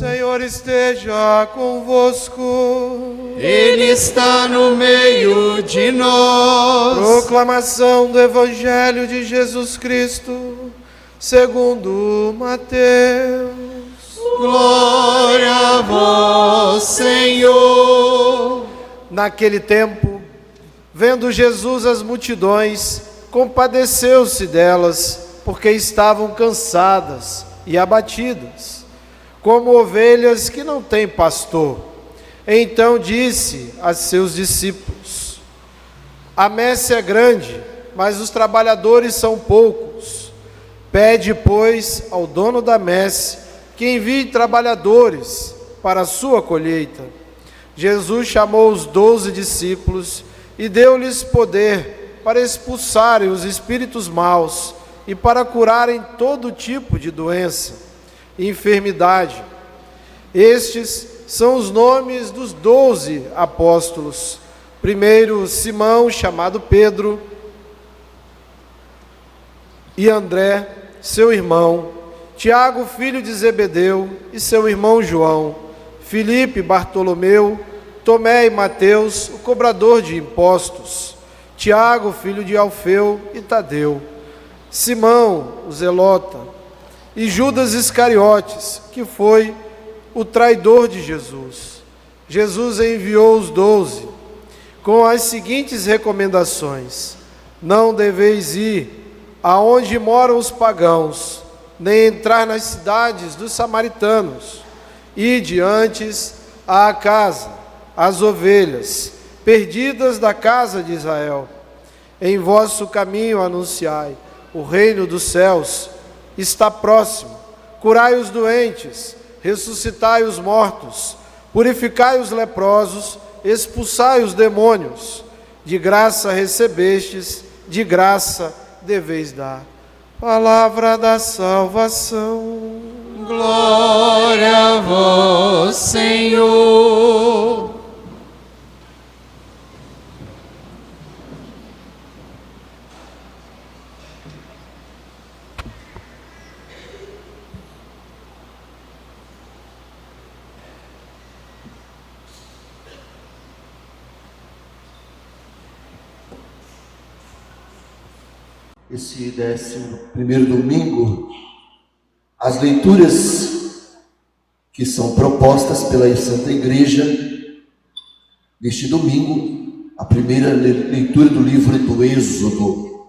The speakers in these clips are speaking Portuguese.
Senhor esteja convosco. Ele está no meio de nós. Proclamação do Evangelho de Jesus Cristo, segundo Mateus. Glória a vós, Senhor. Naquele tempo, vendo Jesus as multidões, compadeceu-se delas, porque estavam cansadas e abatidas, como ovelhas que não têm pastor. Então disse a seus discípulos: a messe é grande, mas os trabalhadores são poucos. Pede, pois, ao dono da messe que envie trabalhadores para a sua colheita. Jesus chamou os 12 discípulos e deu-lhes poder para expulsarem os espíritos maus e para curarem todo tipo de doença e enfermidade. Estes são os nomes dos 12 apóstolos. Primeiro, Simão, chamado Pedro, e André, seu irmão, Tiago, filho de Zebedeu, e seu irmão João, Filipe, Bartolomeu, Tomé e Mateus, o cobrador de impostos, Tiago, filho de Alfeu, e Tadeu, Simão, o zelota, e Judas Iscariotes, que foi o traidor de Jesus. Jesus enviou os 12, com as seguintes recomendações: não deveis ir aonde moram os pagãos, nem entrar nas cidades dos samaritanos. Ide antes à casa, às ovelhas perdidas da casa de Israel. Em vosso caminho anunciai: o reino dos céus está próximo. Curai os doentes, ressuscitai os mortos, purificai os leprosos, expulsai os demônios. De graça recebestes, de graça deveis dar. Palavra da salvação. Glória a vós, Senhor. Esse 11º domingo, as leituras que são propostas pela Santa Igreja neste domingo, a primeira leitura do livro do Êxodo.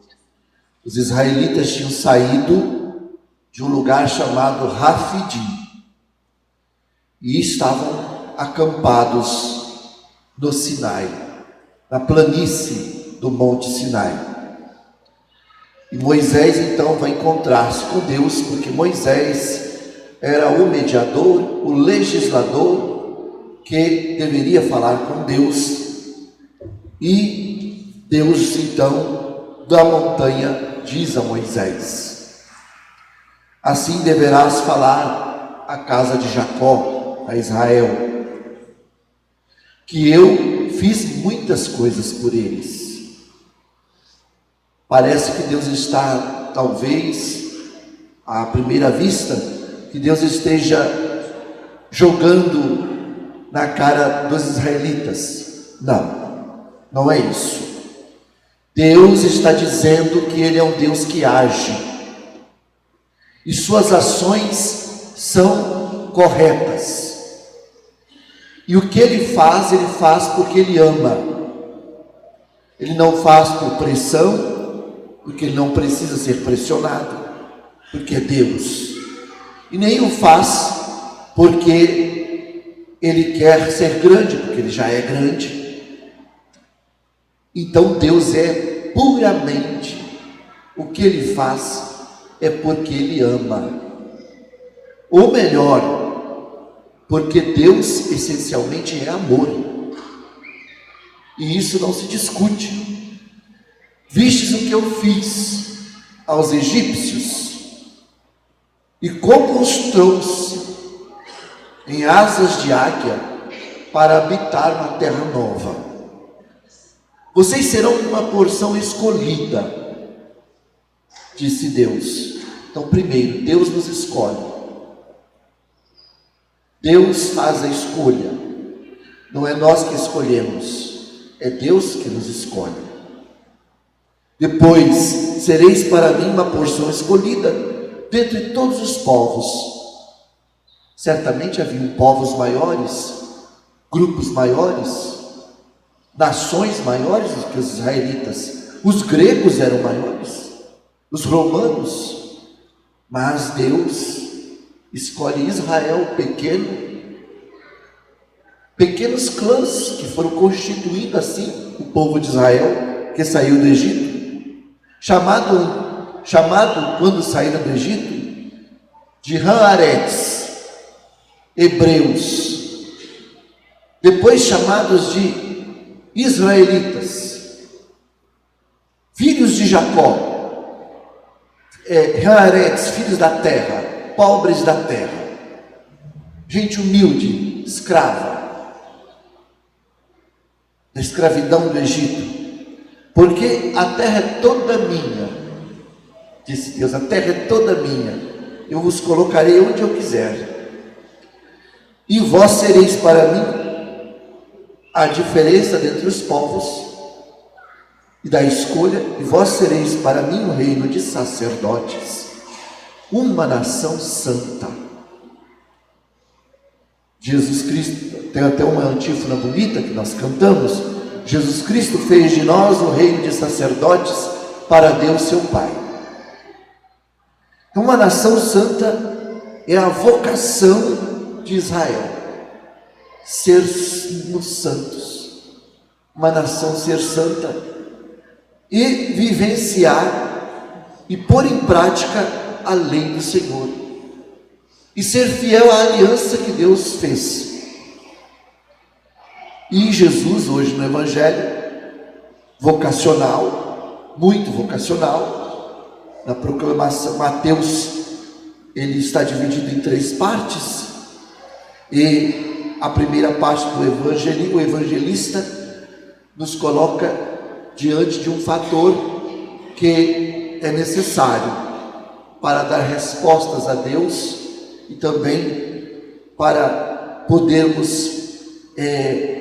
Os israelitas tinham saído de um lugar chamado Rafidim e estavam acampados no Sinai, na planície do Monte Sinai. E Moisés então vai encontrar-se com Deus, porque Moisés era o mediador, o legislador que deveria falar com Deus. E Deus então da montanha diz a Moisés: assim deverás falar à casa de Jacó, a Israel, que eu fiz muitas coisas por eles. Parece que Deus está, talvez, à primeira vista, que Deus esteja jogando na cara dos israelitas. Não, não é isso. Deus está dizendo que Ele é um Deus que age, e suas ações são corretas. E o que Ele faz porque Ele ama. Ele não faz por pressão, porque Ele não precisa ser pressionado, porque é Deus. E nem o faz porque Ele quer ser grande, porque Ele já é grande. Então Deus é puramente, o que Ele faz é porque Ele ama. Ou melhor, porque Deus essencialmente é amor. E isso não se discute. Vistes o que eu fiz aos egípcios, e como os trouxe em asas de águia para habitar na terra nova. Vocês serão uma porção escolhida, disse Deus. Então, primeiro, Deus nos escolhe. Deus faz a escolha. Não é nós que escolhemos, é Deus que nos escolhe. Depois, sereis para mim uma porção escolhida dentre todos os povos. Certamente haviam povos maiores, grupos maiores, nações maiores do que os israelitas. Os gregos eram maiores, os romanos, mas Deus escolhe Israel pequenos clãs que foram constituindo assim o povo de Israel que saiu do Egito, chamado quando saíram do Egito de Haaretz, hebreus, depois chamados de israelitas, filhos de Jacó, Haaretz, filhos da terra, pobres da terra, gente humilde, escrava, da escravidão do Egito, porque a terra é toda minha, disse Deus, a terra é toda minha, eu vos colocarei onde eu quiser, e vós sereis para mim a diferença dentre os povos, e da escolha, e vós sereis para mim um reino de sacerdotes, uma nação santa. Jesus Cristo, tem até uma antífona bonita que nós cantamos: Jesus Cristo fez de nós um reino de sacerdotes para Deus seu Pai. Então, uma nação santa é a vocação de Israel, sermos santos, uma nação ser santa e vivenciar e pôr em prática a lei do Senhor e ser fiel à aliança que Deus fez. E Jesus hoje no Evangelho, vocacional, muito vocacional, na proclamação, Mateus, ele está dividido em 3 partes, e a primeira parte do Evangelho, o evangelista nos coloca diante de um fator que é necessário para dar respostas a Deus e também para podermos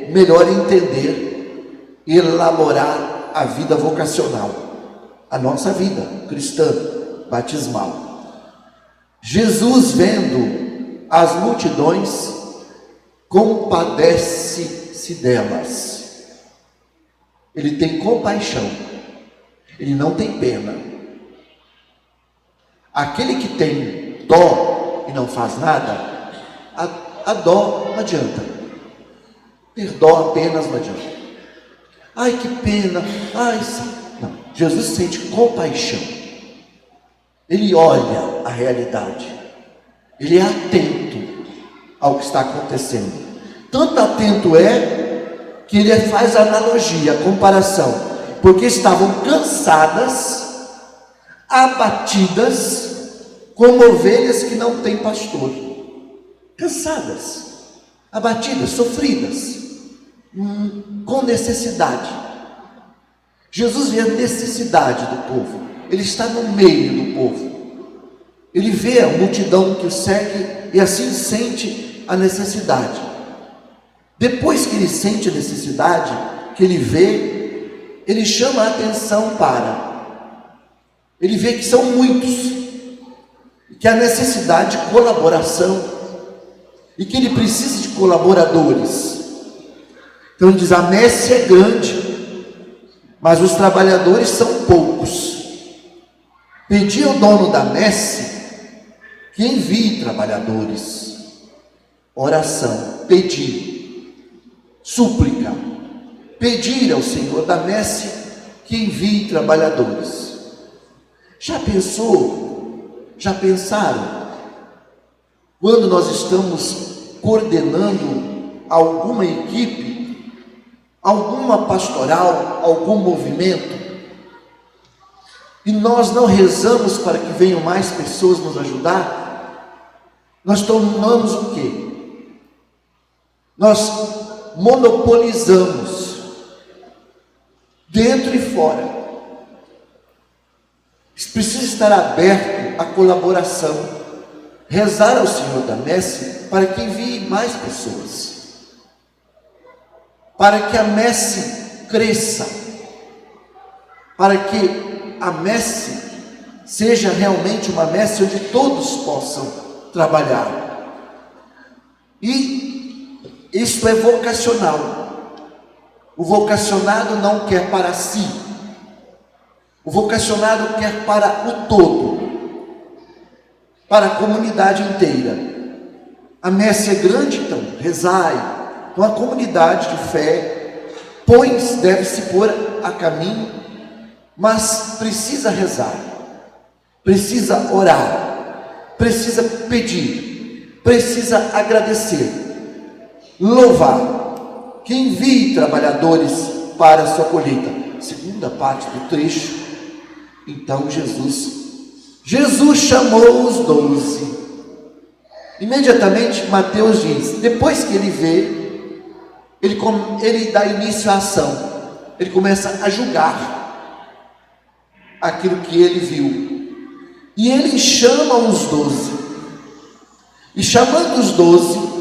melhor entender e elaborar a vida vocacional, a nossa vida cristã, batismal. Jesus, vendo as multidões, compadece-se delas. Ele tem compaixão, ele não tem pena. Aquele que tem dó e não faz nada, a dó não adianta. Ter dó apenas não adianta. Ai, que pena, ai, sim. Não, Jesus sente compaixão. Ele olha a realidade, ele é atento ao que está acontecendo. Tanto atento é que ele faz a analogia, a comparação, porque estavam cansadas, abatidas, como ovelhas que não têm pastor. Cansadas, abatidas, sofridas, com necessidade. Jesus vê a necessidade do povo, ele está no meio do povo, ele vê a multidão que o segue e assim sente a necessidade. Depois que ele sente a necessidade, que ele vê, ele chama a atenção para, ele vê que são muitos, que há necessidade de colaboração, e que ele precisa de colaboradores. Então ele diz: a messe é grande, mas os trabalhadores são poucos. Pedi ao dono da messe que envie trabalhadores. Oração, pedir, súplica, pedir ao Senhor da messe que envie trabalhadores. Já pensou? Já pensaram? Quando nós estamos coordenando alguma equipe, alguma pastoral, algum movimento, e nós não rezamos para que venham mais pessoas nos ajudar, nós tornamos o quê? Nós monopolizamos, dentro e fora. Precisa estar aberto à colaboração. rezar ao Senhor da messe para que envie mais pessoas, para que a messe cresça, para que a messe seja realmente uma messe onde todos possam trabalhar. E isso é vocacional. O vocacionado não quer para si, o vocacionado quer para o todo, para a comunidade inteira. A messe é grande, então, rezai. Então a comunidade de fé deve-se pôr a caminho, mas precisa rezar, precisa orar, precisa pedir, precisa agradecer, louvar, que envie trabalhadores para a sua colheita. Segunda parte do trecho, então Jesus chamou os 12. Imediatamente Mateus diz, depois que ele vê, ele dá início à ação, ele começa a julgar aquilo que ele viu, e ele chama os 12, e chamando os 12,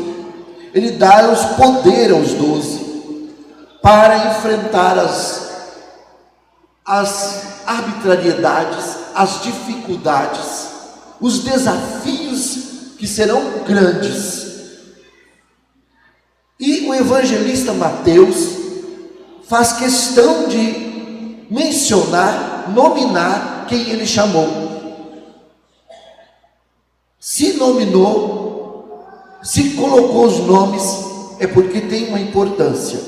ele dá os poder aos 12, para enfrentar as arbitrariedades, as dificuldades, os desafios que serão grandes. E o evangelista Mateus faz questão de mencionar, nominar quem ele chamou. Se nominou, se colocou os nomes, é porque tem uma importância.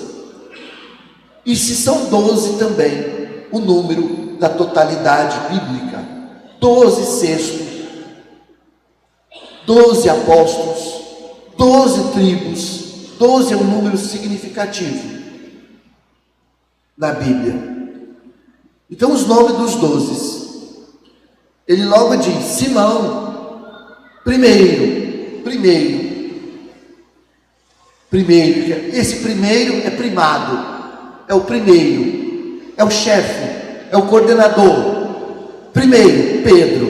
E se são 12 também, o número da totalidade bíblica, 12 cestos, 12 apóstolos, 12 tribos, 12 é um número significativo na Bíblia. Então os nomes dos 12, ele logo diz, Simão, primeiro, esse primeiro é primado, é o primeiro, é o chefe, é o coordenador. Primeiro, Pedro,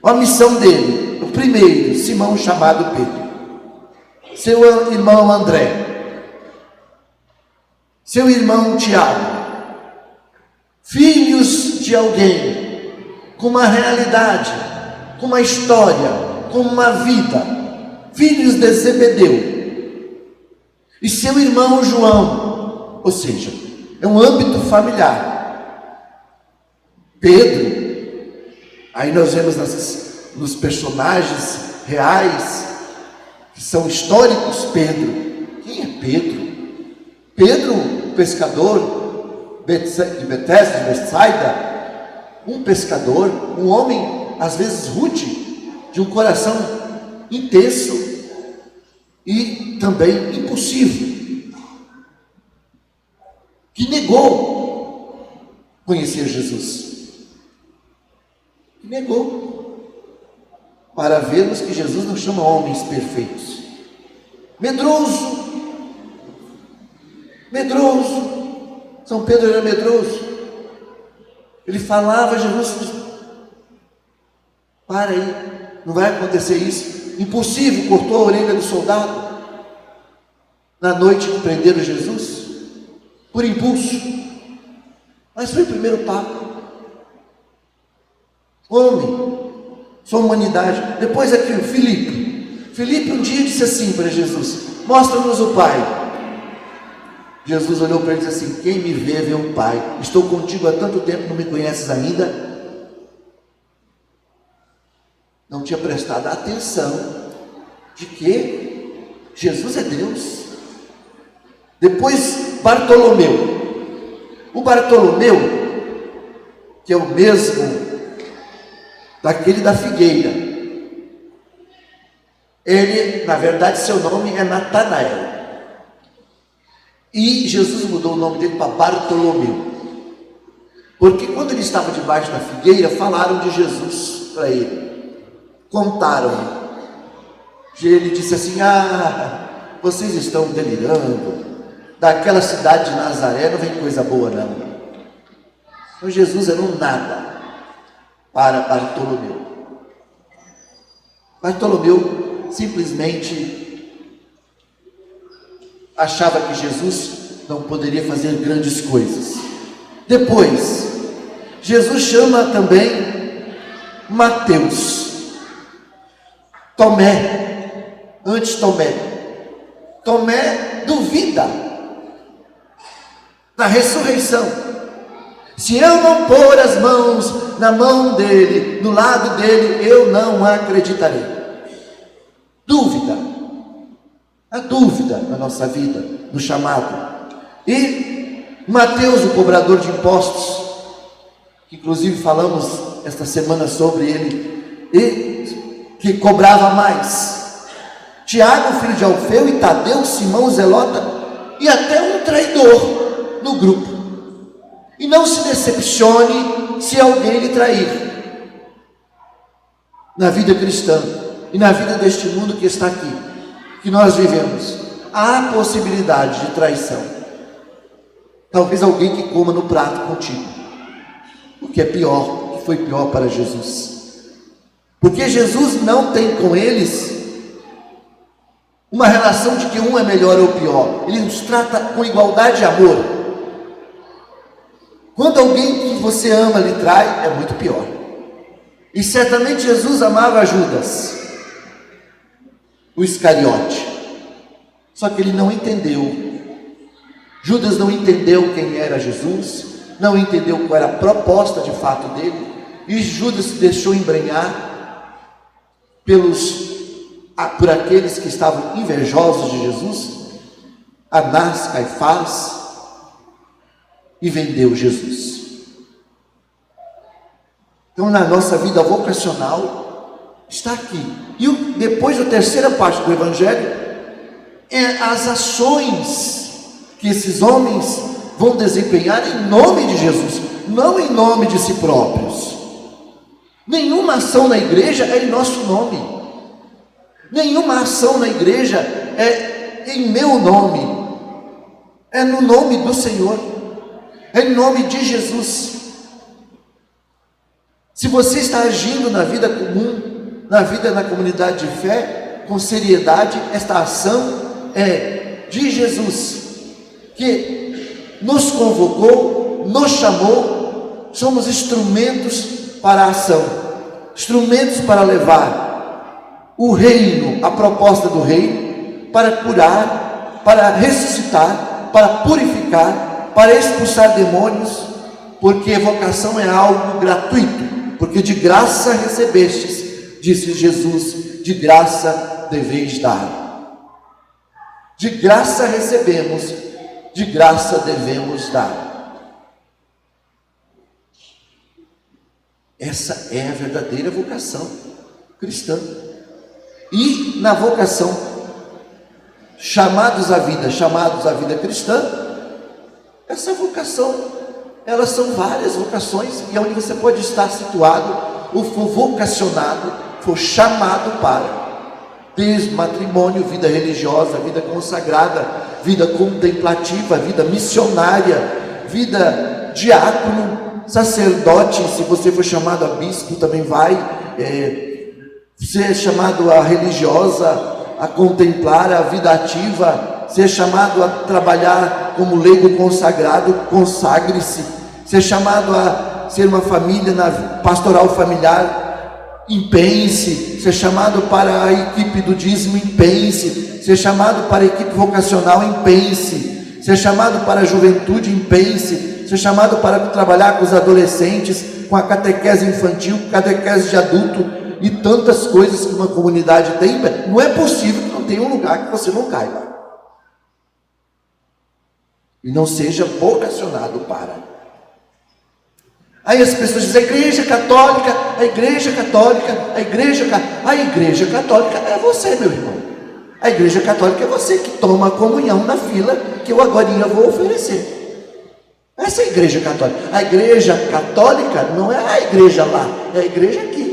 a missão dele, o primeiro, Simão chamado Pedro, seu irmão André, seu irmão Tiago, filhos de alguém com uma realidade, com uma história, com uma vida, filhos de Zebedeu, e seu irmão João, ou seja, é um âmbito familiar. Pedro, aí nós vemos nos personagens reais, que são históricos. Pedro, quem é Pedro? Pedro, o pescador de Betsaida, um pescador, um homem às vezes rude, de um coração intenso e também impulsivo, que negou conhecer Jesus, para vermos que Jesus não chama homens perfeitos. Medroso, São Pedro era medroso, ele falava, Jesus, para aí, não vai acontecer isso, impossível, cortou a orelha do soldado, na noite que prenderam Jesus, por impulso, mas foi o primeiro Papa, homem, sua humanidade. Depois aqui o Filipe um dia disse assim para Jesus, mostra-nos o Pai. Jesus olhou para ele e disse assim, quem me vê o Pai. Estou contigo há tanto tempo, não me conheces ainda? Não tinha prestado atenção de que Jesus é Deus. Depois o Bartolomeu, que é o mesmo daquele da figueira, ele, na verdade, seu nome é Natanael, e Jesus mudou o nome dele para Bartolomeu, porque quando ele estava debaixo da figueira, falaram de Jesus para ele, contaram, ele disse assim, vocês estão delirando, daquela cidade de Nazaré não vem coisa boa não. Então Jesus era um nada para Bartolomeu. Bartolomeu simplesmente achava que Jesus não poderia fazer grandes coisas. Depois, Jesus chama também Mateus, Tomé, antes Tomé. Tomé duvida da ressurreição. Se eu não pôr as mãos na mão dele, no lado dele, eu não acreditarei. Dúvida. A dúvida na nossa vida, no chamado. E Mateus, o cobrador de impostos, que inclusive falamos esta semana sobre ele, e que cobrava mais. Tiago, filho de Alfeu, e Tadeu, Simão, Zelota, e até um traidor no grupo. E não se decepcione se alguém lhe trair. Na vida cristã e na vida deste mundo que está aqui, que nós vivemos, há possibilidade de traição. Talvez alguém que coma no prato contigo, o que é pior, o que foi pior para Jesus. Porque Jesus não tem com eles uma relação de que um é melhor ou pior. Ele nos trata com igualdade e amor. Quando alguém que você ama lhe trai, é muito pior. E certamente Jesus amava Judas, o Iscariote. Só que ele não entendeu. Judas não entendeu quem era Jesus, não entendeu qual era a proposta de fato dele, e Judas se deixou embrenhar por aqueles que estavam invejosos de Jesus, Anás, Caifás, e vendeu Jesus. Então, na nossa vida vocacional, está aqui. E depois, a terceira parte do Evangelho é as ações que esses homens vão desempenhar em nome de Jesus, não em nome de si próprios. Nenhuma ação na igreja é em nosso nome. Nenhuma ação na igreja é em meu nome. É no nome do Senhor. É em nome de Jesus. Se você está agindo na vida comum, na comunidade de fé, com seriedade, esta ação é de Jesus, que nos convocou, nos chamou. Somos instrumentos para a ação, instrumentos para levar o reino, a proposta do reino, para curar, para ressuscitar, para purificar, para expulsar demônios, porque vocação é algo gratuito, porque de graça recebestes, disse Jesus, de graça deveis dar. De graça recebemos, de graça devemos dar. Essa é a verdadeira vocação cristã. E na vocação, chamados à vida cristã, essa vocação, elas são várias vocações, e onde você pode estar situado, ou for vocacionado, for chamado para, desde matrimônio, vida religiosa, vida consagrada, vida contemplativa, vida missionária, vida diácono, sacerdote. Se você for chamado a bispo, também vai. Ser chamado a religiosa, a contemplar a vida ativa, ser chamado a trabalhar como leigo consagrado, consagre-se. Ser chamado a ser uma família na pastoral familiar, empenhe-se. Ser chamado para a equipe do dízimo, empenhe-se. Ser chamado para a equipe vocacional, empenhe-se. Ser chamado para a juventude, empenhe-se. Ser chamado para trabalhar com os adolescentes, com a catequese infantil, catequese de adulto, e tantas coisas que uma comunidade tem. Não é possível que não tenha um lugar que você não caiba e não seja vocacionado para. Aí as pessoas dizem: a igreja católica é você, meu irmão. A igreja católica é você que toma a comunhão na fila que eu agorinha vou oferecer. Essa é a igreja católica. A igreja católica não é a igreja lá, é a igreja aqui.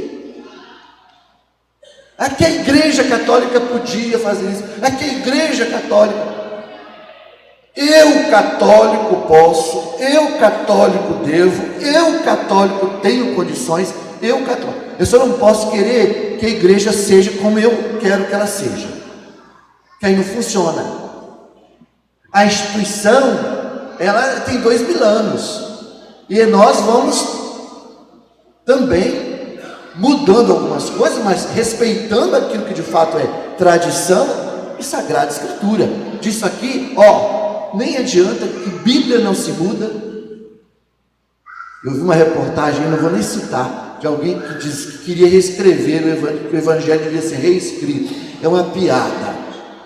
Aqui a igreja católica podia fazer isso. Aqui a igreja católica. Eu católico posso, eu católico devo, eu católico tenho condições, eu católico. Eu só não posso querer que a igreja seja como eu quero que ela seja, que aí não funciona. A instituição, ela tem 2000 anos, e nós vamos também mudando algumas coisas, mas respeitando aquilo que de fato é tradição e Sagrada Escritura. Disso aqui, nem adianta, que Bíblia não se muda. Eu vi uma reportagem, não vou nem citar, de alguém que disse que queria reescrever o Evangelho, devia ser reescrito. É uma piada,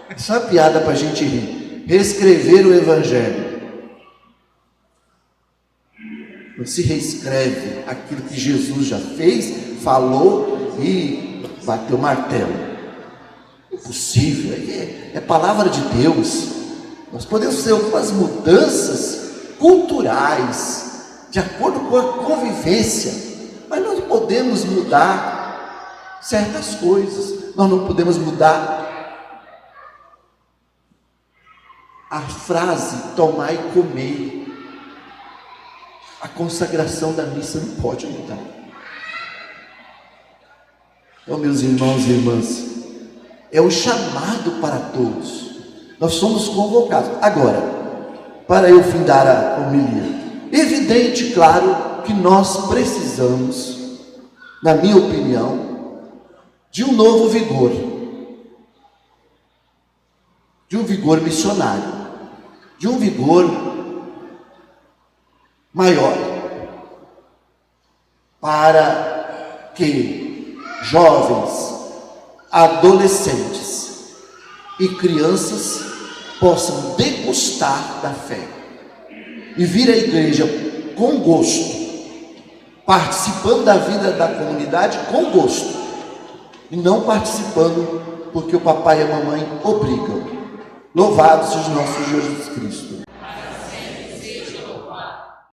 é só uma piada para a gente rir. Reescrever o Evangelho. Não se reescreve aquilo que Jesus já fez, falou e bateu o martelo. Impossível, é palavra de Deus. Nós podemos ter algumas mudanças culturais, de acordo com a convivência, mas nós não podemos mudar certas coisas. Nós não podemos mudar a frase tomar e comer. A consagração da missa não pode mudar. Então, meus irmãos e irmãs, é um chamado para todos. Nós somos convocados. Agora, para eu findar a homilia, evidente, claro, que nós precisamos, na minha opinião, de um novo vigor, de um vigor missionário, de um vigor maior, para que jovens, adolescentes e crianças possam degustar da fé e vir à igreja com gosto, participando da vida da comunidade com gosto, e não participando porque o papai e a mamãe obrigam. Louvado seja o nosso Jesus Cristo.